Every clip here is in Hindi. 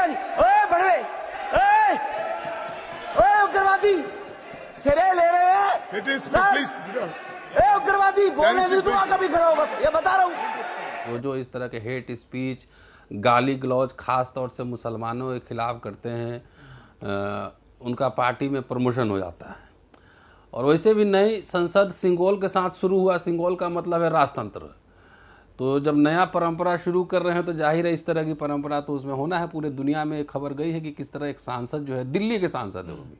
क्या नहीं? ओए बड़वे, ओए ओए उग्रवादी सिरे ले रहे हैं। ए उग्रवादी बोलने नहीं दूंगा कभी खड़ा होगा, ये बता रहा हूँ। वो जो इस तरह के हेट स्पीच, गाली गलौज खास तौर से मुसलमानों के खिलाफ करते हैं, उनका पार्टी में प्रमोशन हो जाता है। और वैसे भी नई संसद सिंगोल के साथ शुरू हुआ। सिंगोल का मतलब है राजतंत्र। तो जब नया परंपरा शुरू कर रहे हैं तो जाहिर है इस तरह की परंपरा तो उसमें होना है। पूरे दुनिया में एक खबर गई है कि किस तरह एक सांसद जो है, दिल्ली के सांसद है वो भी,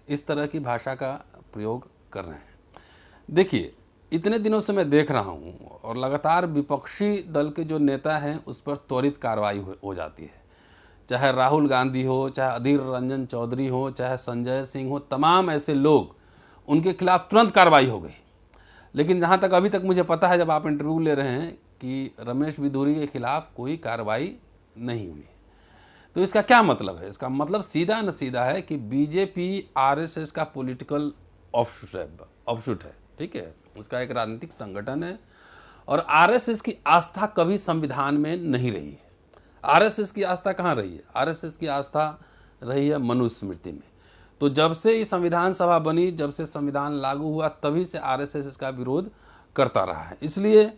इस तरह की भाषा का प्रयोग कर रहे हैं। देखिए, इतने दिनों से मैं देख रहा हूँ और लगातार विपक्षी दल के जो नेता हैं उस पर त्वरित कार्रवाई हो जाती है। चाहे राहुल गांधी हो, चाहे अधीर रंजन चौधरी हो, चाहे संजय सिंह हो, तमाम ऐसे लोग, उनके खिलाफ तुरंत कार्रवाई हो गई। लेकिन जहाँ तक अभी तक मुझे पता है, जब आप इंटरव्यू ले रहे हैं, कि रमेश बिधूरी के खिलाफ कोई कार्रवाई नहीं हुई। तो इसका क्या मतलब है? इसका मतलब सीधा न सीधा है कि बीजेपी आरएसएस का पॉलिटिकल ऑफशूट है। ठीक है, उसका एक राजनीतिक संगठन है और आरएसएस की आस्था कभी संविधान में नहीं रही है। आरएसएस की आस्था कहाँ रही है? आरएसएस की आस्था रही है मनुस्मृति में। तो जब से ये संविधान सभा बनी, जब से संविधान लागू हुआ, तभी से आरएसएस इसका विरोध करता रहा है। इसलिए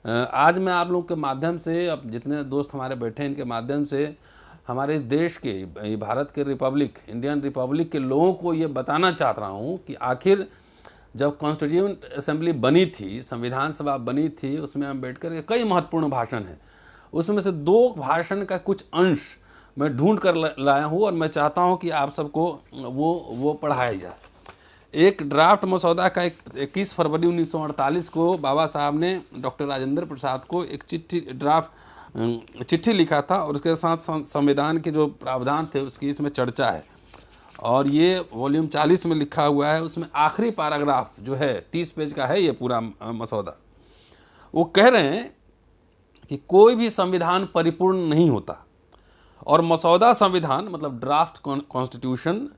आज मैं आप लोगों के माध्यम से, अब जितने दोस्त हमारे बैठे हैं इनके माध्यम से, हमारे देश के, भारत के रिपब्लिक, इंडियन रिपब्लिक के लोगों को ये बताना चाहता रहा हूँ कि आखिर जब कॉन्स्टिट्यूएंट असेंबली बनी थी, संविधान सभा बनी थी, उसमें अम्बेडकर के कई महत्वपूर्ण भाषण हैं। उसमें से 2 भाषण का कुछ अंश मैं ढूंढ कर लाया हूँ और मैं चाहता हूँ कि आप सबको वो पढ़ाया जाए। एक ड्राफ्ट मसौदा का 21 फरवरी 1948 को बाबा साहब ने डॉक्टर राजेंद्र प्रसाद को एक चिट्ठी लिखा था और उसके साथ संविधान के जो प्रावधान थे उसकी इसमें चर्चा है। और ये वॉल्यूम 40 में लिखा हुआ है। उसमें आखिरी पैराग्राफ जो है, 30 पेज का है ये पूरा मसौदा। वो कह रहे हैं कि कोई भी संविधान परिपूर्ण नहीं होता और मसौदा संविधान मतलब ड्राफ्ट कॉन्स्टिट्यूशन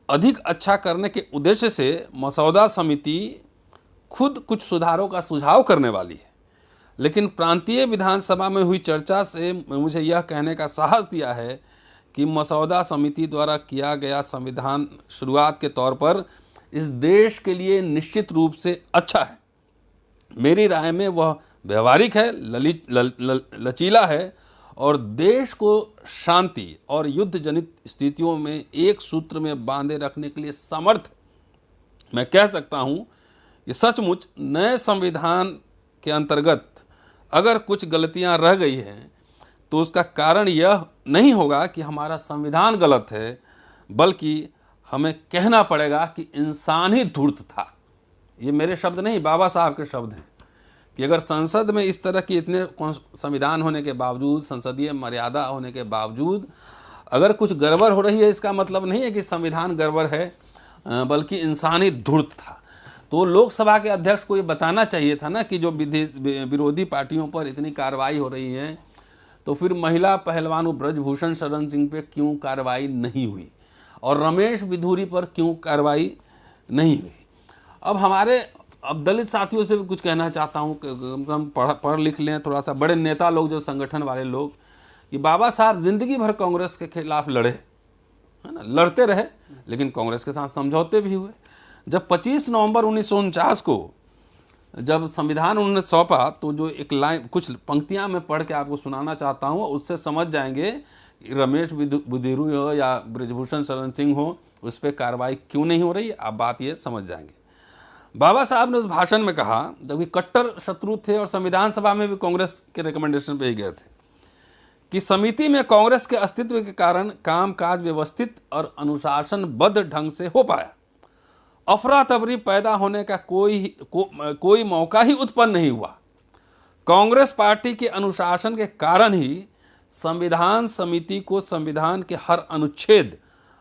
अधिक अच्छा करने के उद्देश्य से मसौदा समिति खुद कुछ सुधारों का सुझाव करने वाली है। लेकिन प्रांतीय विधानसभा में हुई चर्चा से मुझे यह कहने का साहस दिया है कि मसौदा समिति द्वारा किया गया संविधान शुरुआत के तौर पर इस देश के लिए निश्चित रूप से अच्छा है। मेरी राय में वह व्यवहारिक है, लचीला है और देश को शांति और युद्ध जनित स्थितियों में एक सूत्र में बांधे रखने के लिए समर्थ। मैं कह सकता हूं कि सचमुच नए संविधान के अंतर्गत अगर कुछ गलतियां रह गई हैं तो उसका कारण यह नहीं होगा कि हमारा संविधान गलत है, बल्कि हमें कहना पड़ेगा कि इंसान ही धूर्त था। ये मेरे शब्द नहीं, बाबा साहब के शब्द हैं कि अगर संसद में इस तरह की इतने संविधान होने के बावजूद, संसदीय मर्यादा होने के बावजूद अगर कुछ गड़बड़ हो रही है, इसका मतलब नहीं है कि संविधान गड़बड़ है, बल्कि इंसान ही धूर्त था। तो लोकसभा के अध्यक्ष को ये बताना चाहिए था ना कि जो विरोधी पार्टियों पर इतनी कार्रवाई हो रही है, तो फिर महिला पहलवान ब्रजभूषण शरण सिंह पे क्यों कार्रवाई नहीं हुई और रमेश बिधूरी पर क्यों कार्रवाई नहीं हुई। अब दलित साथियों से भी कुछ कहना चाहता हूँ कि हम पढ़ लिख लें थोड़ा सा, बड़े नेता लोग जो संगठन वाले लोग, कि बाबा साहब जिंदगी भर कांग्रेस के खिलाफ लड़े, है ना, लड़ते रहे, लेकिन कांग्रेस के साथ समझौते भी हुए। जब 25 नवंबर 1949 को जब संविधान उन्होंने सौंपा, तो जो एक लाइन, कुछ पंक्तियां मैं पढ़ के आपको सुनाना चाहता हूं, उससे समझ जाएंगे कि रमेश बिधूरी हो या ब्रजभूषण शरण सिंह हो, उस पर कार्रवाई क्यों नहीं हो रही। आप बात ये समझ जाएंगे। बाबा साहब ने उस भाषण में कहा, जबकि कट्टर शत्रु थे और संविधान सभा में भी कांग्रेस के रिकमेंडेशन पे ही गए थे, कि समिति में कांग्रेस के अस्तित्व के कारण कामकाज व्यवस्थित और अनुशासनबद्ध ढंग से हो पाया। अफरा तफरी पैदा होने का कोई मौका ही उत्पन्न नहीं हुआ। कांग्रेस पार्टी के अनुशासन के कारण ही संविधान समिति को संविधान के हर अनुच्छेद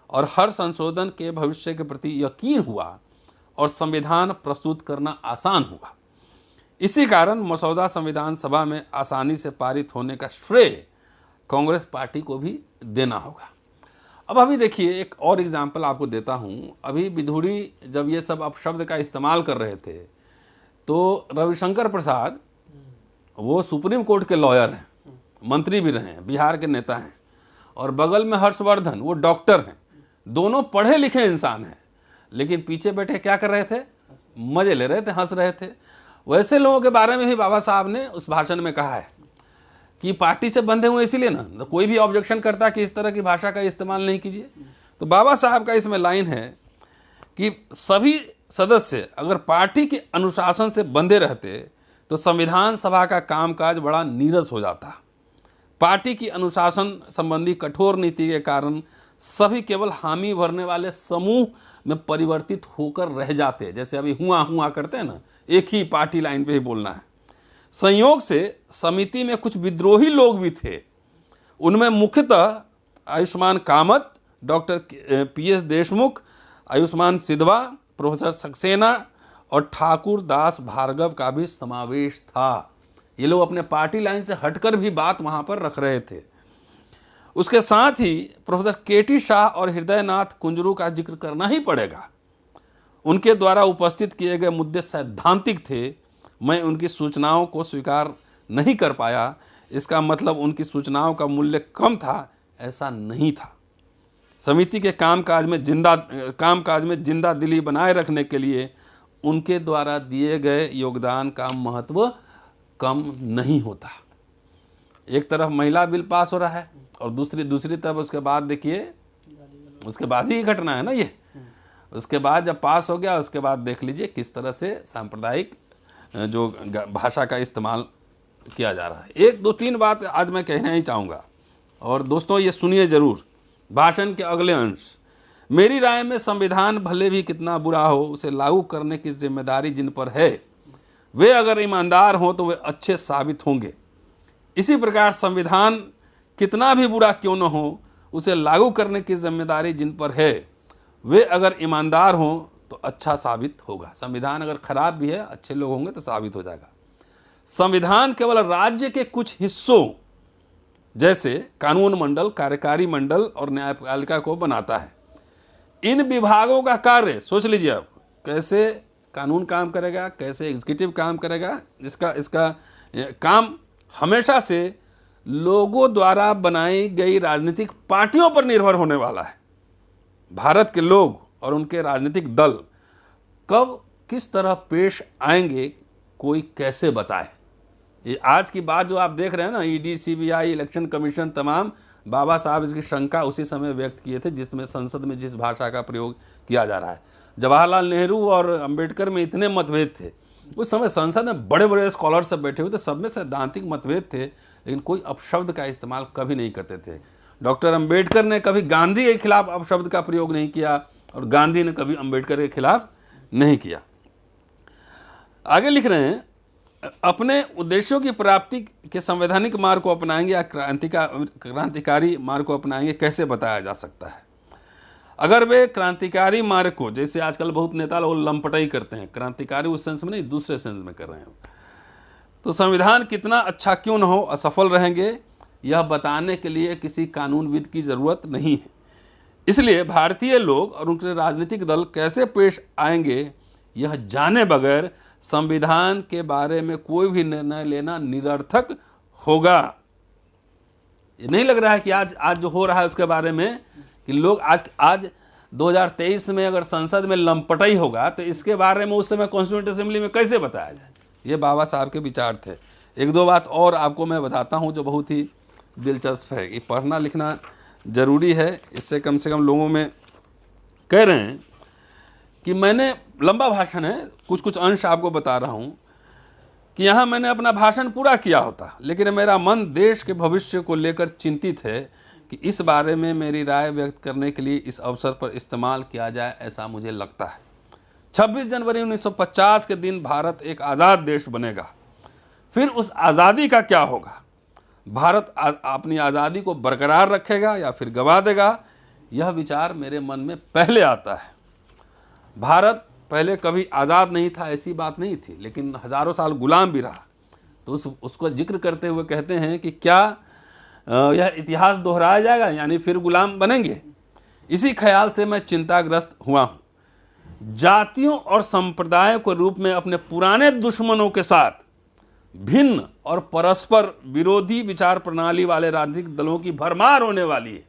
और हर संशोधन के भविष्य के प्रति यकीन हुआ और संविधान प्रस्तुत करना आसान हुआ। इसी कारण मसौदा संविधान सभा में आसानी से पारित होने का श्रेय कांग्रेस पार्टी को भी देना होगा। अब अभी देखिए, एक और एग्जाम्पल आपको देता हूँ। अभी बिधूरी जब ये सब अपशब्द का इस्तेमाल कर रहे थे, तो रविशंकर प्रसाद, वो सुप्रीम कोर्ट के लॉयर हैं, मंत्री भी रहे हैं, बिहार के नेता हैं, और बगल में हर्षवर्धन, वो डॉक्टर हैं, दोनों पढ़े लिखे इंसान हैं, लेकिन पीछे बैठे क्या कर रहे थे? मजे ले रहे थे, हंस रहे थे। वैसे लोगों के बारे में भी बाबा साहब ने उस भाषण में कहा है कि पार्टी से बंधे हुए इसीलिए ना, तो कोई भी ऑब्जेक्शन करता कि इस तरह की भाषा का इस्तेमाल नहीं कीजिए। तो बाबा साहब का इसमें लाइन है कि सभी सदस्य अगर पार्टी के अनुशासन से बंधे रहते तो संविधान सभा का कामकाज बड़ा नीरस हो जाता। पार्टी की अनुशासन संबंधी कठोर नीति के कारण सभी केवल हामी भरने वाले समूह में परिवर्तित होकर रह जाते, जैसे अभी हुआ करते हैं ना, एक ही पार्टी लाइन पे ही बोलना है। संयोग से समिति में कुछ विद्रोही लोग भी थे। उनमें मुख्यतः Ayushman Kamat, doctor PS Deshmukh, Ayushman Siddhwa, professor Saxena और ठाकुर दास भार्गव का भी समावेश था। ये लोग अपने पार्टी लाइन से हटकर भी बात वहाँ पर रख रहे थे। उसके साथ ही प्रोफेसर KT शाह और हृदयनाथ कुंजरू का जिक्र करना ही पड़ेगा। उनके द्वारा उपस्थित किए गए मुद्दे सैद्धांतिक थे। मैं उनकी सूचनाओं को स्वीकार नहीं कर पाया, इसका मतलब उनकी सूचनाओं का मूल्य कम था, ऐसा नहीं था। समिति के कामकाज में जिंदा दिली बनाए रखने के लिए उनके द्वारा दिए गए योगदान का महत्व कम नहीं होता। एक तरफ महिला बिल पास हो रहा है और दूसरी तरफ उसके बाद देखिए, उसके बाद ही घटना है ना ये। उसके बाद जब पास हो गया, उसके बाद देख लीजिए किस तरह से सांप्रदायिक जो भाषा का इस्तेमाल किया जा रहा है। 1 2 3 बात आज मैं कहना ही चाहूँगा, और दोस्तों ये सुनिए जरूर। भाषण के अगले अंश, मेरी राय में संविधान भले भी कितना बुरा हो, उसे लागू करने की जिम्मेदारी जिन पर है, वे अगर ईमानदार हों तो वे अच्छे साबित होंगे। इसी प्रकार संविधान कितना भी बुरा क्यों न हो, उसे लागू करने की जिम्मेदारी जिन पर है, वे अगर ईमानदार हों तो अच्छा साबित होगा। संविधान अगर खराब भी है, अच्छे लोग होंगे तो साबित हो जाएगा। संविधान केवल राज्य के कुछ हिस्सों जैसे कानून मंडल, कार्यकारी मंडल और न्यायपालिका को बनाता है। इन विभागों का कार्य सोच लीजिए आप, कैसे कानून काम करेगा, कैसे एग्जीक्यूटिव काम करेगा। इसका काम हमेशा से लोगों द्वारा बनाई गई राजनीतिक पार्टियों पर निर्भर होने वाला है। भारत के लोग और उनके राजनीतिक दल कब किस तरह पेश आएंगे, कोई कैसे बताए। ये आज की बात जो आप देख रहे हैं ना, ED, CBI, इलेक्शन कमीशन, तमाम बाबा साहब इसकी शंका उसी समय व्यक्त किए थे जिसमें संसद में जिस भाषा का प्रयोग किया जा रहा है। जवाहरलाल नेहरू और अंबेडकर में इतने मतभेद थे, उस समय संसद में बड़े बड़े स्कॉलर सब बैठे हुए थे, सब में सैद्धांतिक मतभेद थे, लेकिन कोई अपशब्द का इस्तेमाल कभी नहीं करते थे। डॉक्टर अंबेडकर ने कभी गांधी के खिलाफ अपशब्द का प्रयोग नहीं किया और गांधी ने कभी अंबेडकर के खिलाफ नहीं किया। आगे लिख रहे हैं, अपने उद्देश्यों की प्राप्ति के संवैधानिक मार्ग को अपनाएंगे या क्रांतिकारी मार्ग को अपनाएंगे, कैसे बताया जा सकता है। अगर वे क्रांतिकारी मार्ग को, जैसे आजकल बहुत नेता लोग लंपटाई करते हैं, क्रांतिकारी उस सेंस में नहीं, दूसरे सेंस में कर रहे हैं, तो संविधान कितना अच्छा क्यों न हो, असफल रहेंगे। यह बताने के लिए किसी कानूनविद की जरूरत नहीं है। इसलिए भारतीय लोग और उनके राजनीतिक दल कैसे पेश आएंगे, यह जाने बगैर संविधान के बारे में कोई भी निर्णय लेना निरर्थक होगा। ये नहीं लग रहा है कि आज जो हो रहा है उसके बारे में कि लोग आज 2023 में अगर संसद में लंपटाई होगा तो इसके बारे में उस समय कॉन्स्टिट्यूएंट असेंबली में कैसे बताया जाए। ये बाबा साहब के विचार थे। 1 2 बात और आपको मैं बताता हूँ जो बहुत ही दिलचस्प है कि पढ़ना लिखना ज़रूरी है। इससे कम से कम लोगों में कह रहे हैं कि मैंने, लंबा भाषण है, कुछ अंश आपको बता रहा हूँ कि यहाँ मैंने अपना भाषण पूरा किया होता, लेकिन मेरा मन देश के भविष्य को लेकर चिंतित है कि इस बारे में मेरी राय व्यक्त करने के लिए इस अवसर पर इस्तेमाल किया जाए, ऐसा मुझे लगता है। 26 जनवरी 1950 के दिन भारत एक आज़ाद देश बनेगा। फिर उस आज़ादी का क्या होगा? भारत अपनी आज़ादी को बरकरार रखेगा या फिर गंवा देगा? यह विचार मेरे मन में पहले आता है। भारत पहले कभी आज़ाद नहीं था, ऐसी बात नहीं थी, लेकिन हज़ारों साल गुलाम भी रहा। तो उसको जिक्र करते हुए कहते हैं कि क्या यह इतिहास दोहराया जाएगा, यानी फिर गुलाम बनेंगे? इसी ख्याल से मैं चिंताग्रस्त हुआ हूँ। जातियों और संप्रदायों के रूप में अपने पुराने दुश्मनों के साथ भिन्न और परस्पर विरोधी विचार प्रणाली वाले राजनीतिक दलों की भरमार होने वाली है,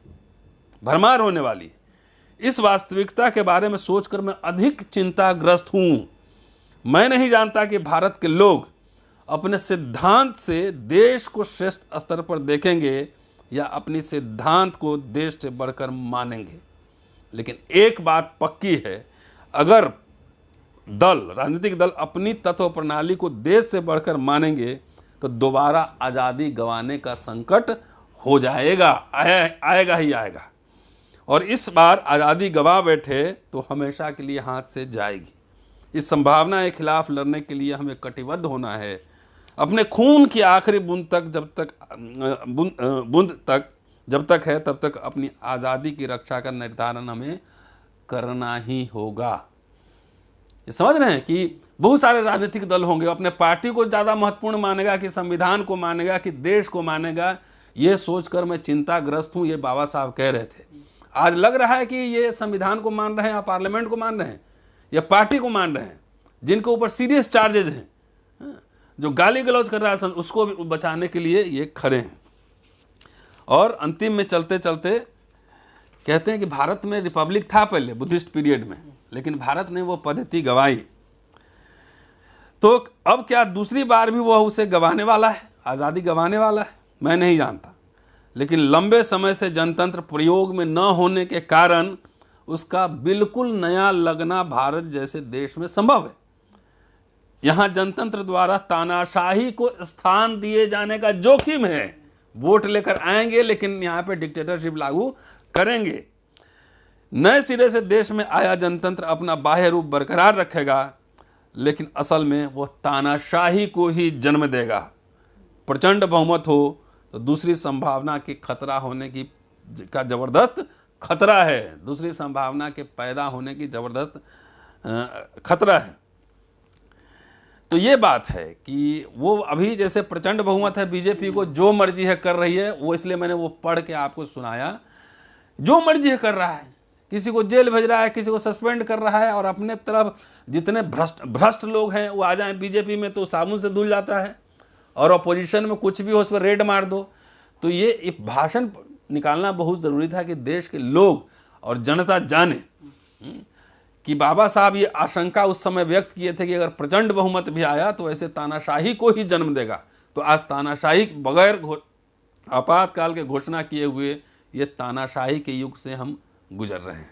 भरमार होने वाली है। इस वास्तविकता के बारे में सोचकर मैं अधिक चिंताग्रस्त हूं। मैं नहीं जानता कि भारत के लोग अपने सिद्धांत से देश को श्रेष्ठ स्तर पर देखेंगे या अपनी सिद्धांत को देश से बढ़कर मानेंगे। लेकिन एक बात पक्की है, अगर राजनीतिक दल अपनी तत्व प्रणाली को देश से बढ़कर मानेंगे तो दोबारा आज़ादी गंवाने का संकट हो जाएगा, आएगा ही आएगा। और इस बार आज़ादी गंवा बैठे तो हमेशा के लिए हाथ से जाएगी। इस संभावना के खिलाफ लड़ने के लिए हमें कटिबद्ध होना है। अपने खून की आखिरी बूंद तक जब तक है तब तक अपनी आज़ादी की रक्षा का निर्धारण हमें करना ही होगा। ये समझ रहे हैं कि बहुत सारे राजनीतिक दल होंगे, अपने पार्टी को ज़्यादा महत्वपूर्ण मानेगा कि संविधान को मानेगा कि देश को मानेगा। ये सोचकर मैं चिंताग्रस्त हूँ। ये बाबा साहब कह रहे थे। आज लग रहा है कि ये संविधान को मान रहे हैं या पार्लियामेंट को मान रहे हैं या पार्टी को मान रहे हैं, जिनके ऊपर सीरियस चार्जेज हैं, जो गाली गलौज कर रहा है, उसको बचाने के लिए ये खड़े हैं। और अंतिम में चलते चलते कहते हैं कि भारत में रिपब्लिक था पहले बुद्धिस्ट पीरियड में, लेकिन भारत ने वो पद्धति गंवाई। तो अब क्या दूसरी बार भी वह उसे गंवाने वाला है, आज़ादी गंवाने वाला है? मैं नहीं जानता। लेकिन लंबे समय से जनतंत्र प्रयोग में न होने के कारण उसका बिल्कुल नया लगना भारत जैसे देश में संभव है। यहाँ जनतंत्र द्वारा तानाशाही को स्थान दिए जाने का जोखिम है। वोट लेकर आएंगे लेकिन यहाँ पे डिक्टेटरशिप लागू करेंगे। नए सिरे से देश में आया जनतंत्र अपना बाह्य रूप बरकरार रखेगा, लेकिन असल में वह तानाशाही को ही जन्म देगा। प्रचंड बहुमत हो तो दूसरी संभावना की खतरा होने की का जबरदस्त खतरा है, दूसरी संभावना के पैदा होने की जबरदस्त खतरा है। तो ये बात है कि वो अभी जैसे प्रचंड बहुमत है, बीजेपी को जो मर्जी है कर रही है, वो इसलिए मैंने वो पढ़ के आपको सुनाया। जो मर्जी है कर रहा है, किसी को जेल भेज रहा है, किसी को सस्पेंड कर रहा है, और अपने तरफ जितने भ्रष्ट लोग हैं वो आ जाएं बीजेपी में तो साबुन से धुल जाता है, और अपोजिशन में कुछ भी हो उस पर रेड मार दो। तो ये भाषण निकालना बहुत ज़रूरी था कि देश के लोग और जनता जाने कि बाबा साहब ये आशंका उस समय व्यक्त किए थे कि अगर प्रचंड बहुमत भी आया तो ऐसे तानाशाही को ही जन्म देगा। तो आज तानाशाही बगैर आपातकाल के घोषणा किए हुए ये तानाशाही के युग से हम गुजर रहे हैं।